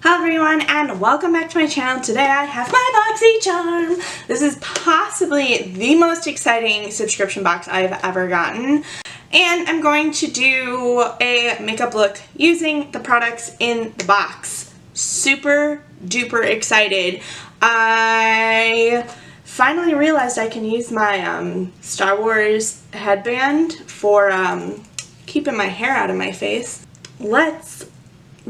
Hello everyone and welcome back to my channel. Today I have my Boxycharm. This is possibly the most exciting subscription box I've ever gotten. And I'm going to do a makeup look using the products in the box. Super duper excited. I finally realized I can use my Star Wars headband for keeping my hair out of my face. Let's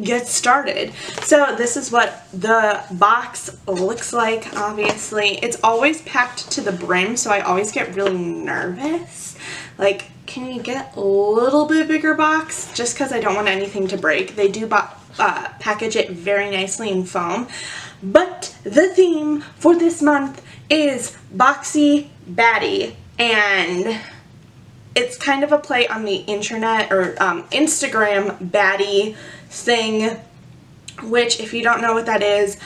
get started. So this is what the box looks like. Obviously it's always packed to the brim, so I always get really nervous, like, can you get a little bit bigger box, just because I don't want anything to break. They do package it very nicely in foam, but the theme for this month is Boxy Baddie, and it's kind of a play on the internet or Instagram baddie thing, which, if you don't know what that is,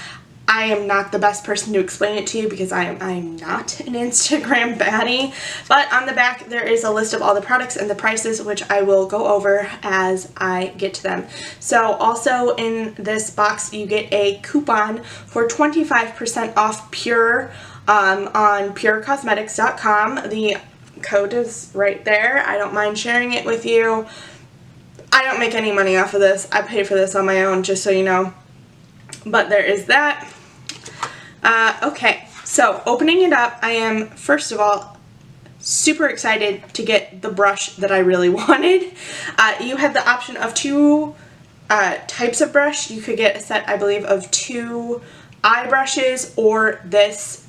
I am not the best person to explain it to you because I'm not an Instagram baddie. But on the back there is a list of all the products and the prices, which I will go over as I get to them. So also in this box you get a coupon for 25% off Pure on purecosmetics.com. The code is right there. I don't mind sharing it with you. I don't make any money off of this. I pay for this on my own, just so you know. But there is that. Okay, so opening it up, I am, first of all, super excited to get the brush that I really wanted. You have the option of two types of brush. You could get a set, I believe, of 2 eye brushes or this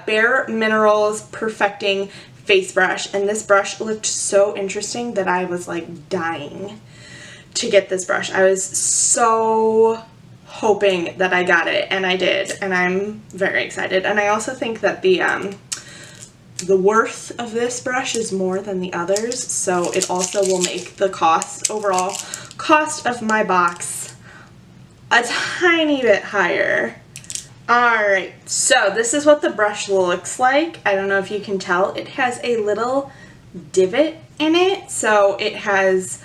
Bare Minerals Perfecting face brush, and this brush looked so interesting that I was like dying to get this brush. I was so hoping that I got it, and I did, and I'm very excited. And I also think that the worth of this brush is more than the others, so it also will make the overall cost of my box a tiny bit higher. Alright, so this is what the brush looks like. I don't know if you can tell. It has a little divot in it, so it has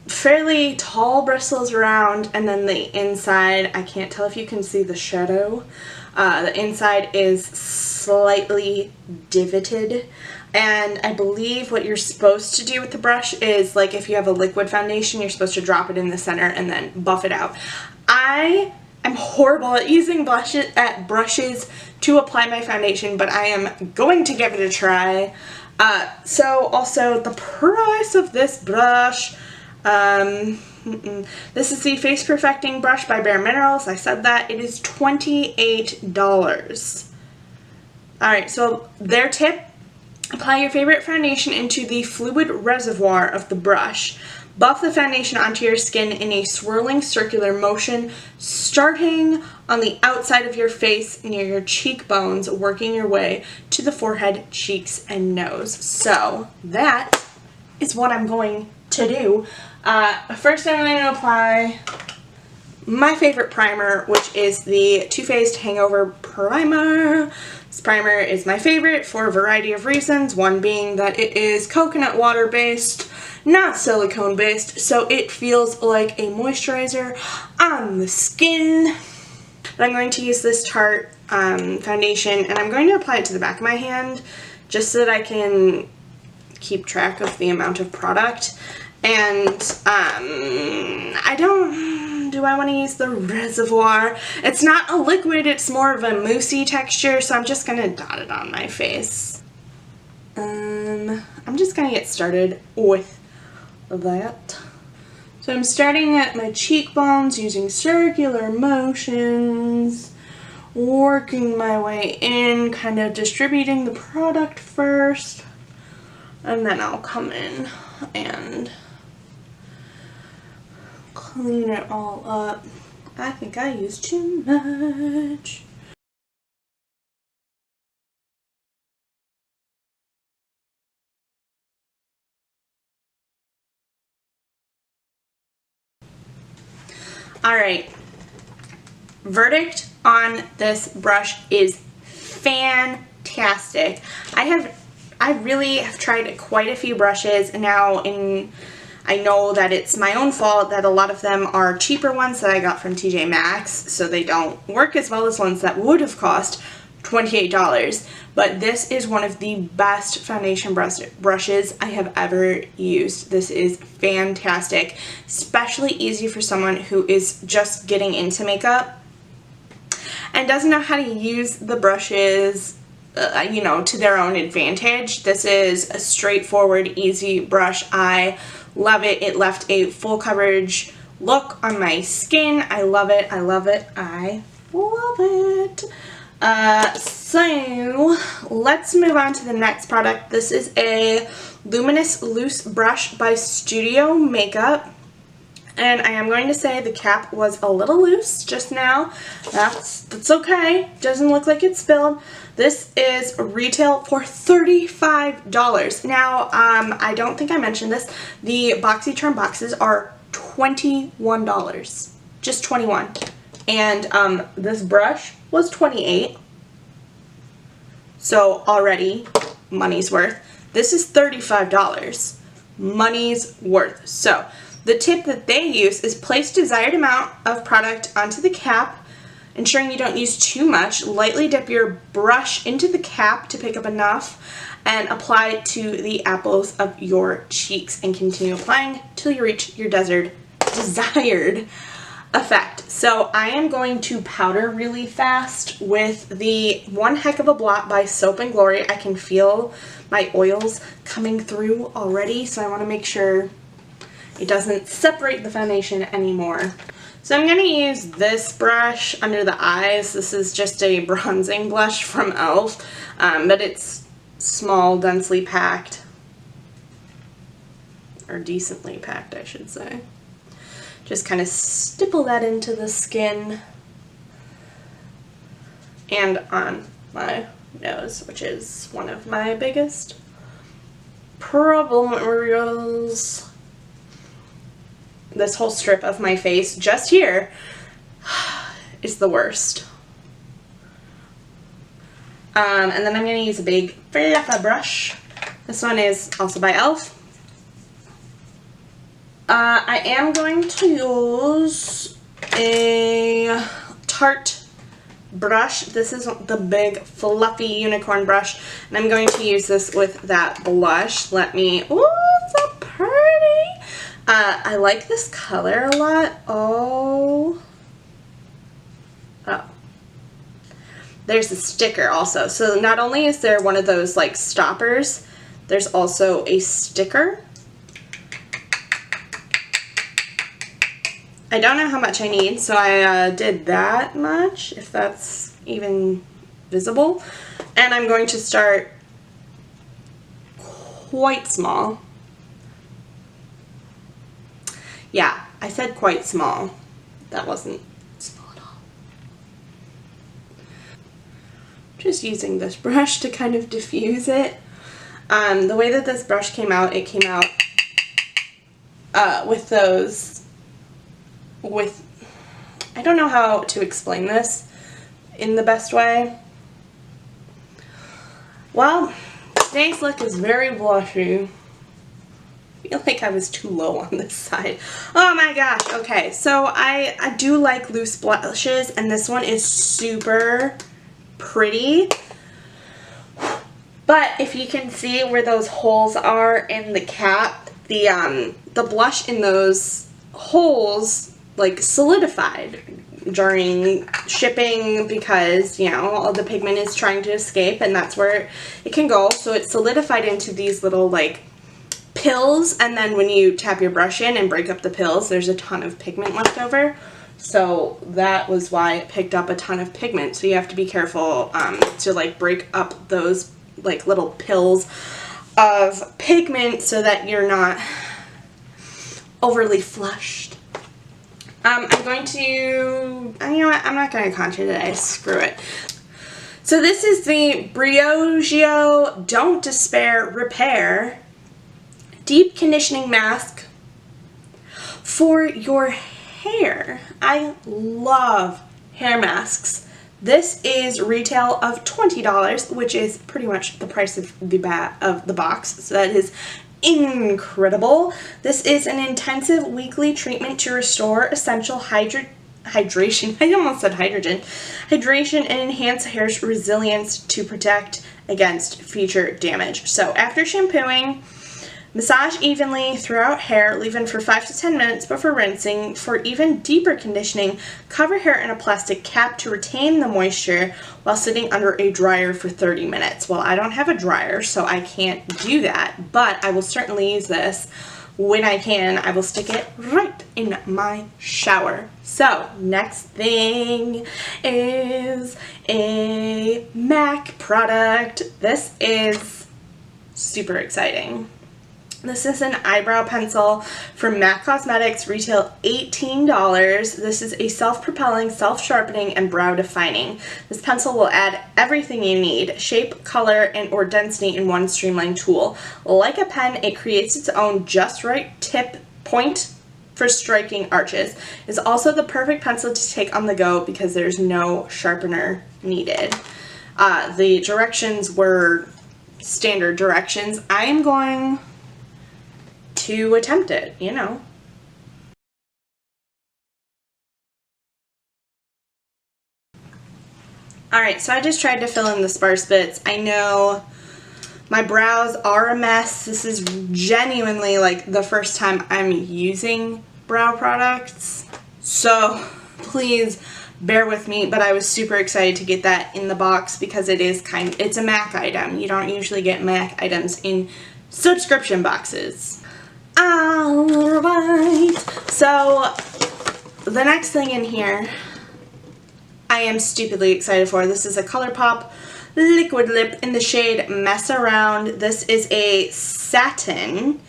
fairly tall bristles around, and then the inside, I can't tell if you can see the shadow. The inside is slightly divoted, and I believe what you're supposed to do with the brush is, like, if you have a liquid foundation, you're supposed to drop it in the center and then buff it out. I'm horrible at using brushes to apply my foundation, but I am going to give it a try. So also the price of this brush, this is the Face Perfecting Brush by Bare Minerals. I said that. It is $28. Alright, so their tip: apply your favorite foundation into the fluid reservoir of the brush. Buff the foundation onto your skin in a swirling circular motion, starting on the outside of your face near your cheekbones, working your way to the forehead, cheeks, and nose. So that is what I'm going to do. First I'm going to apply my favorite primer, which is the Too Faced Hangover Primer. This primer is my favorite for a variety of reasons, one being that it is coconut water based, not silicone based, so it feels like a moisturizer on the skin. But I'm going to use this Tarte foundation, and I'm going to apply it to the back of my hand just so that I can keep track of the amount of product. And do I want to use the reservoir? It's not a liquid, it's more of a moussey texture, so I'm just going to dot it on my face. I'm just going to get started with that. So I'm starting at my cheekbones using circular motions, working my way in, kind of distributing the product first, and then I'll come in and clean it all up. I think I used too much. Alright, verdict on this brush is fantastic. I really have tried quite a few brushes now. I know that it's my own fault that a lot of them are cheaper ones that I got from TJ Maxx, so they don't work as well as ones that would have cost $28. But this is one of the best foundation brushes I have ever used. This is fantastic, especially easy for someone who is just getting into makeup and doesn't know how to use the brushes, you know, to their own advantage. This is a straightforward, easy brush. I love it. It left a full coverage look on my skin. I love it. I love it. I love it. So let's move on to the next product. This is a Luminous Loose Brush by Studio Makeup. And I am going to say the cap was a little loose just now. That's okay. Doesn't look like it's spilled. This is retail for $35. Now, I don't think I mentioned this. The Boxycharm boxes are $21. Just $21. And this brush was $28. So already money's worth. This is $35. Money's worth. So the tip that they use is place desired amount of product onto the cap, ensuring you don't use too much. Lightly dip your brush into the cap to pick up enough and apply it to the apples of your cheeks and continue applying till you reach your desired effect. So I am going to powder really fast with the One Heck of a Blot by Soap & Glory. I can feel my oils coming through already, so I want to make sure it doesn't separate the foundation anymore. So I'm going to use this brush under the eyes. This is just a bronzing blush from e.l.f., but it's small, densely packed, or decently packed, I should say. Just kind of stipple that into the skin and on my nose, which is one of my biggest problem areas. This whole strip of my face just here is the worst. And then I'm going to use a big fluffy brush. This one is also by e.l.f. I am going to use a Tarte brush. This is the big fluffy unicorn brush, and I'm going to use this with that blush. Ooh, so pretty! I like this color a lot. Oh. There's a sticker also. So not only is there one of those like stoppers, there's also a sticker. I don't know how much I need, so I did that much, if that's even visible. And I'm going to start quite small. Yeah, I said quite small. That wasn't small at all. Just using this brush to kind of diffuse it. The way that this brush came out, it came out with those... I don't know how to explain this in the best way. Well, today's look is very blushy. I feel like I was too low on this side. Oh my gosh. Okay, so I do like loose blushes, and this one is super pretty. But if you can see where those holes are in the cap, the blush in those holes like solidified during shipping because, you know, all the pigment is trying to escape, and that's where it can go. So it solidified into these little like pills, and then when you tap your brush in and break up the pills, there's a ton of pigment left over. So that was why it picked up a ton of pigment. So you have to be careful to like break up those like little pills of pigment so that you're not overly flushed. I'm going to, you know what, I'm not going to contour today, screw it. So this is the Briogeo Don't Despair Repair Deep Conditioning Mask for your hair. I love hair masks. This is retail of $20, which is pretty much the price of the box, so that is incredible. This is an intensive weekly treatment to restore essential hydration. I almost said hydrogen. Hydration and enhance hair's resilience to protect against future damage. So after shampooing, massage evenly throughout hair, leave in for 5 to 10 minutes before rinsing. For even deeper conditioning, cover hair in a plastic cap to retain the moisture while sitting under a dryer for 30 minutes. Well, I don't have a dryer, so I can't do that, but I will certainly use this when I can. I will stick it right in my shower. So, next thing is a MAC product. This is super exciting. This is an eyebrow pencil from MAC Cosmetics, retail $18. This is a self-propelling, self-sharpening, and brow defining. This pencil will add everything you need, shape, color, and or density in one streamlined tool. Like a pen, it creates its own just right tip point for striking arches. It's also the perfect pencil to take on the go because there's no sharpener needed. The directions were standard directions. I am going to attempt it, you know. Alright, so I just tried to fill in the sparse bits. I know my brows are a mess. This is genuinely like the first time I'm using brow products. So please bear with me, but I was super excited to get that in the box because it's a MAC item. You don't usually get MAC items in subscription boxes. Alright, so the next thing in here I am stupidly excited for. This is a ColourPop liquid lip in the shade Mess Around. This is a satin.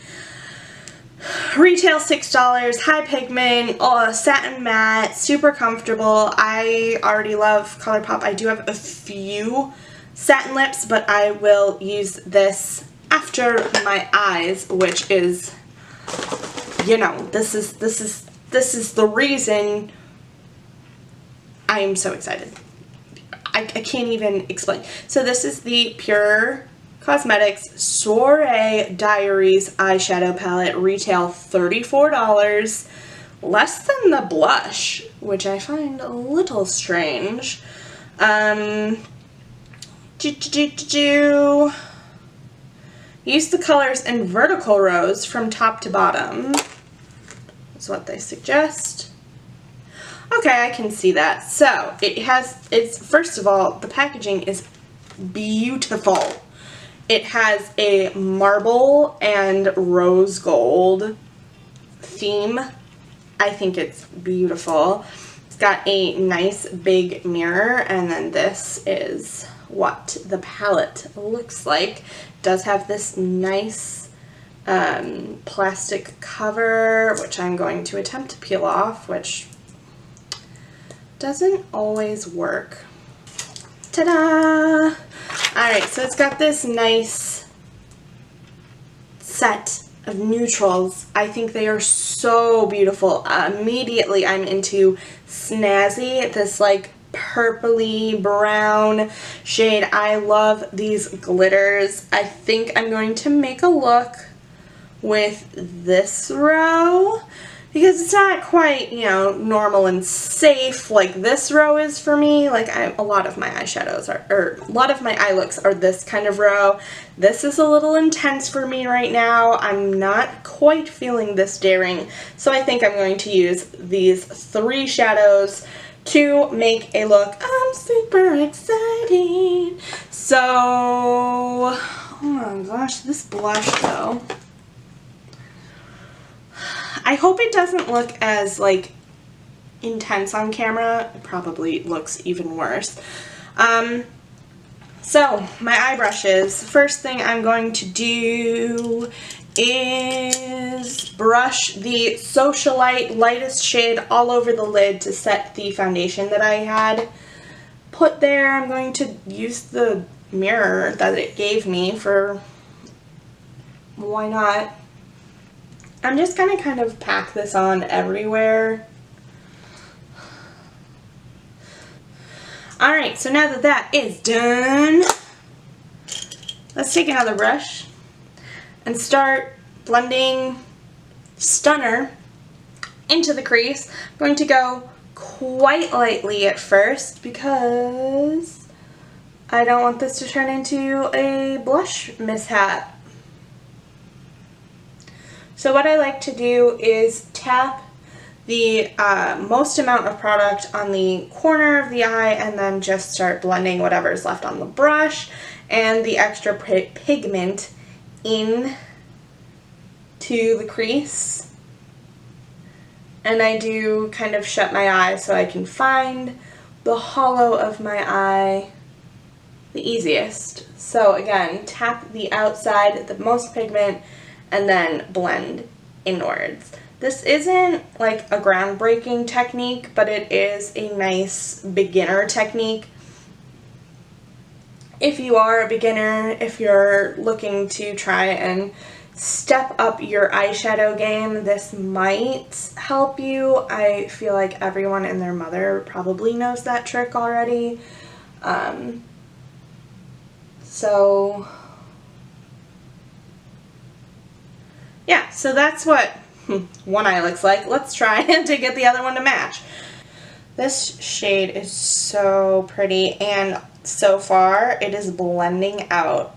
Retail $6, high pigment, satin matte, super comfortable. I already love ColourPop. I do have a few satin lips, but I will use this after my eyes, which is, you know, this is the reason I am so excited. I can't even explain. So this is the Pure Cosmetics Soiree Diaries eyeshadow palette, retail $34, less than the blush, which I find a little strange. Use the colors in vertical rows from top to bottom. That's what they suggest. Okay, I can see that. So, it's first of all, the packaging is beautiful. It has a marble and rose gold theme. I think it's beautiful. It's got a nice big mirror, and then this is what the palette looks like. It does have this nice plastic cover, which I'm going to attempt to peel off, which doesn't always work. Ta-da! Alright, so it's got this nice set of neutrals. I think they are so beautiful. Immediately I'm into Snazzy, this like purpley brown shade. I love these glitters. I think I'm going to make a look with this row because it's not quite, you know, normal and safe like this row is for me. Like a lot of my eyeshadows are, or a lot of my eye looks are this kind of row. This is a little intense for me right now. I'm not quite feeling this daring, so I think I'm going to use these 3 shadows to make a look. I'm super excited. So, oh my gosh, this blush though. I hope it doesn't look as like intense on camera. It probably looks even worse. So my eye brushes. First thing I'm going to do is brush the Socialite lightest shade all over the lid to set the foundation that I had put there. I'm going to use the mirror that it gave me for, why not? I'm just going to kind of pack this on everywhere. Alright, so now that that is done, let's take another brush and start blending stunner into the crease. I'm going to go quite lightly at first because I don't want this to turn into a blush mishap. So what I like to do is tap the most amount of product on the corner of the eye and then just start blending whatever is left on the brush and the extra pigment in to the crease. And I do kind of shut my eye so I can find the hollow of my eye the easiest. So again, tap the outside, the most pigment, and then blend inwards. This isn't like a groundbreaking technique, but it is a nice beginner technique. If you are a beginner, if you're looking to try and step up your eyeshadow game, this might help you. I feel like everyone and their mother probably knows that trick already. So yeah, so that's what one eye looks like. Let's try to get the other one to match. This shade is so pretty, and so far it is blending out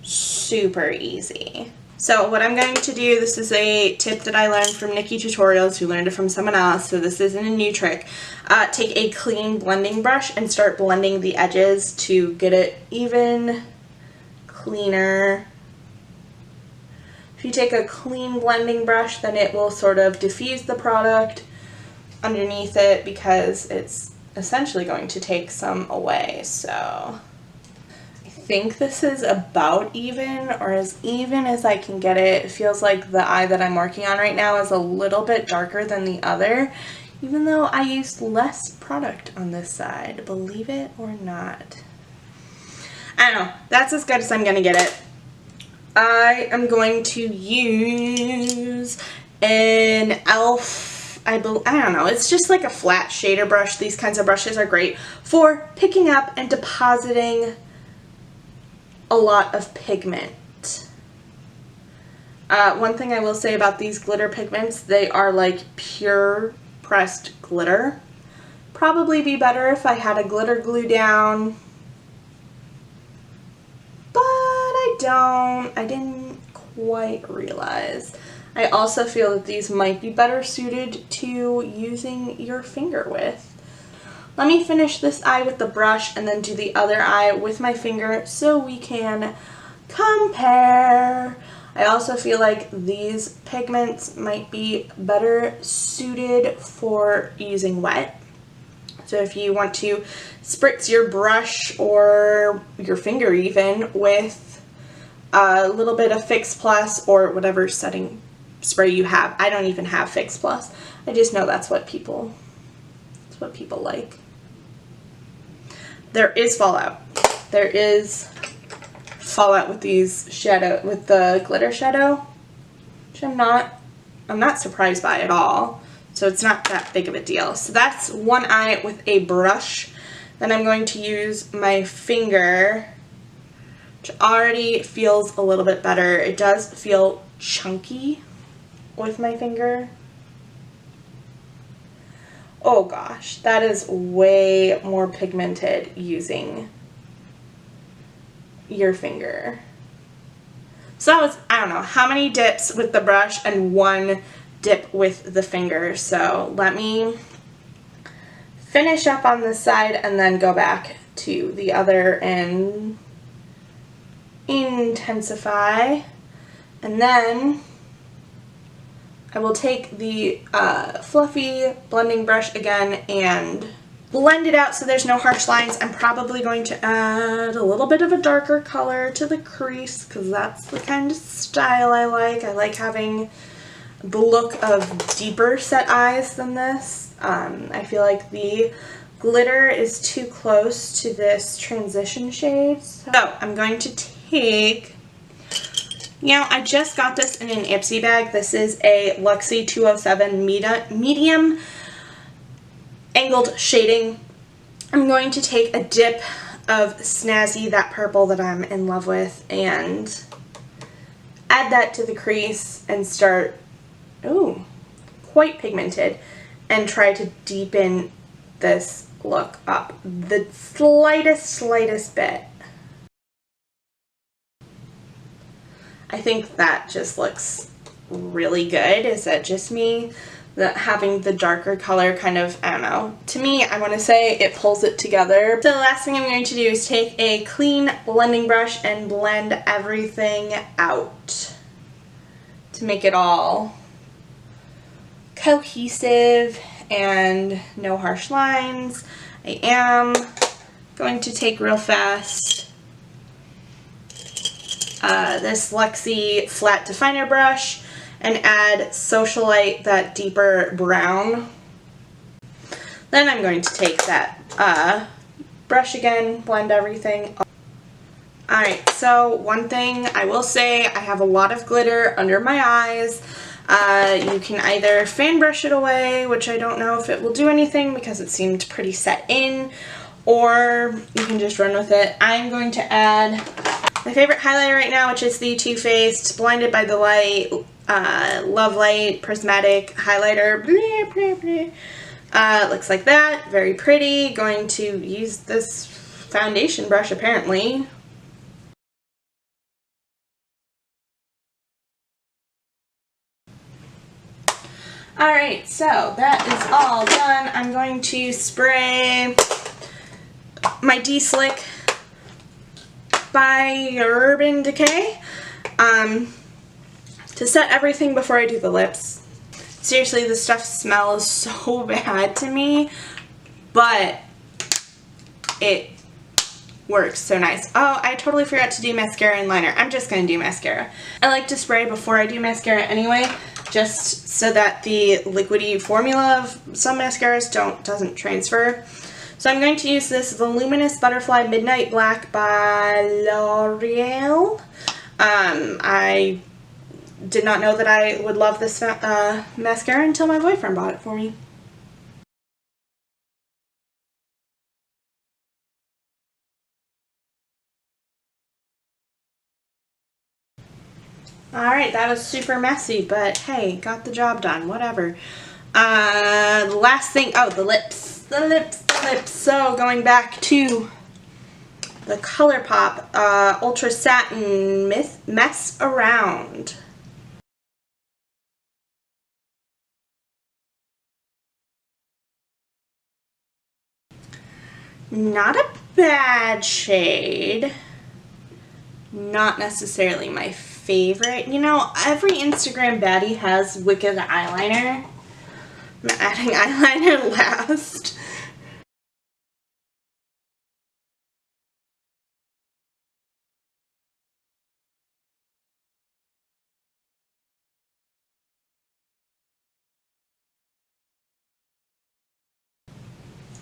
super easy. So what I'm going to do, this is a tip that I learned from Nikki Tutorials, who learned it from someone else, so this isn't a new trick. Take a clean blending brush and start blending the edges to get it even cleaner. If you take a clean blending brush, then it will sort of diffuse the product underneath it because it's essentially going to take some away. So I think this is about even, or as even as I can get it. It feels like the eye that I'm working on right now is a little bit darker than the other, even though I used less product on this side, believe it or not. I don't know, that's as good as I'm gonna get it. I am going to use an e.l.f. I don't know, it's just like a flat shader brush. These kinds of brushes are great for picking up and depositing a lot of pigment. One thing I will say about these glitter pigments, they are like pure pressed glitter. Probably be better if I had a glitter glue down, but I didn't quite realize. I also feel that these might be better suited to using your finger with. Let me finish this eye with the brush and then do the other eye with my finger so we can compare. I also feel like these pigments might be better suited for using wet. So if you want to spritz your brush or your finger even with a little bit of Fix Plus or whatever setting spray you have. I don't even have Fix Plus. I just know that's what people like. There is fallout. There is fallout with these with the glitter shadow, which I'm not surprised by at all. So it's not that big of a deal. So that's one eye with a brush. Then I'm going to use my finger, which already feels a little bit better. It does feel chunky with my finger. Oh gosh, that is way more pigmented using your finger. So that was, I don't know, how many dips with the brush and one dip with the finger. So let me finish up on this side and then go back to the other and intensify. And then I will take the fluffy blending brush again and blend it out so there's no harsh lines. I'm probably going to add a little bit of a darker color to the crease because that's the kind of style I like. I like having the look of deeper set eyes than this. I feel like the glitter is too close to this transition shade. So I'm going to take, you know, I just got this in an Ipsy bag. This is a Luxie 207 medium angled shading. I'm going to take a dip of Snazzy, that purple that I'm in love with, and add that to the crease and start, ooh, quite pigmented, and try to deepen this look up the slightest bit. I think that just looks really good. Is that just me? That having the darker color kind of, I don't know. To me, I want to say it pulls it together. So the last thing I'm going to do is take a clean blending brush and blend everything out to make it all cohesive and no harsh lines. I am going to take real fast this Luxie flat definer brush and add Socialite, that deeper brown. Then I'm going to take that brush again, blend everything. Alright, so one thing I will say, I have a lot of glitter under my eyes. You can either fan brush it away, which I don't know if it will do anything because it seemed pretty set in, or you can just run with it. I'm going to add my favorite highlighter right now, which is the Too Faced Blinded by the Light Love Light Prismatic Highlighter. Looks like that. Very pretty. Going to use this foundation brush apparently. Alright, so that is all done. I'm going to spray my D-Slick by Urban Decay to set everything before I do the lips. Seriously, this stuff smells so bad to me, but it works so nice. Oh, I totally forgot to do mascara and liner. I'm just going to do mascara. I like to spray before I do mascara anyway, just so that the liquidy formula of some mascaras doesn't transfer. So I'm going to use this Voluminous Butterfly Midnight Black by L'Oreal. I did not know that I would love this mascara until my boyfriend bought it for me. Alright, that was super messy, but hey, got the job done, whatever. The last thing, oh, the lips. The lips. So, going back to the ColourPop Ultra Satin Mess Around. Not a bad shade. Not necessarily my favorite. You know, every Instagram baddie has wicked eyeliner. I'm adding eyeliner last.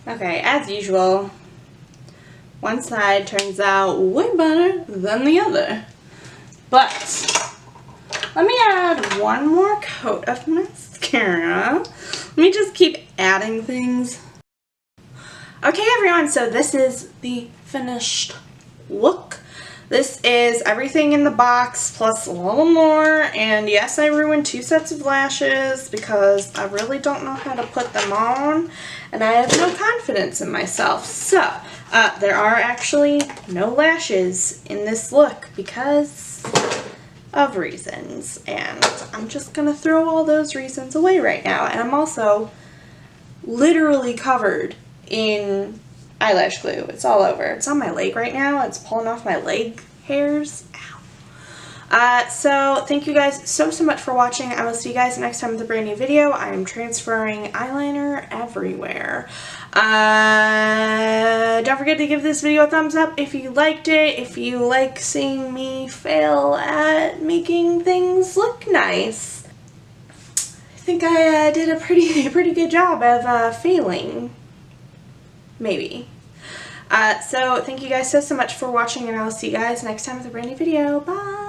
Okay, as usual, one side turns out way better than the other. But let me add one more coat of mascara. Let me just keep adding things. Okay everyone, so this is the finished look. This is everything in the box plus a little more, and yes, I ruined 2 sets of lashes because I really don't know how to put them on and I have no confidence in myself. So there are actually no lashes in this look because of reasons, and I'm just gonna throw all those reasons away right now. And I'm also literally covered in eyelash glue. It's all over. It's on my leg right now. It's pulling off my leg hairs. Ow. So thank you guys so much for watching. I will see you guys next time with a brand new video. I am transferring eyeliner everywhere. Don't forget to give this video a thumbs up if you liked it. If you like seeing me fail at making things look nice. I think I did a pretty good job of failing. Maybe. So thank you guys so much for watching, and I'll see you guys next time with a brand new video. Bye!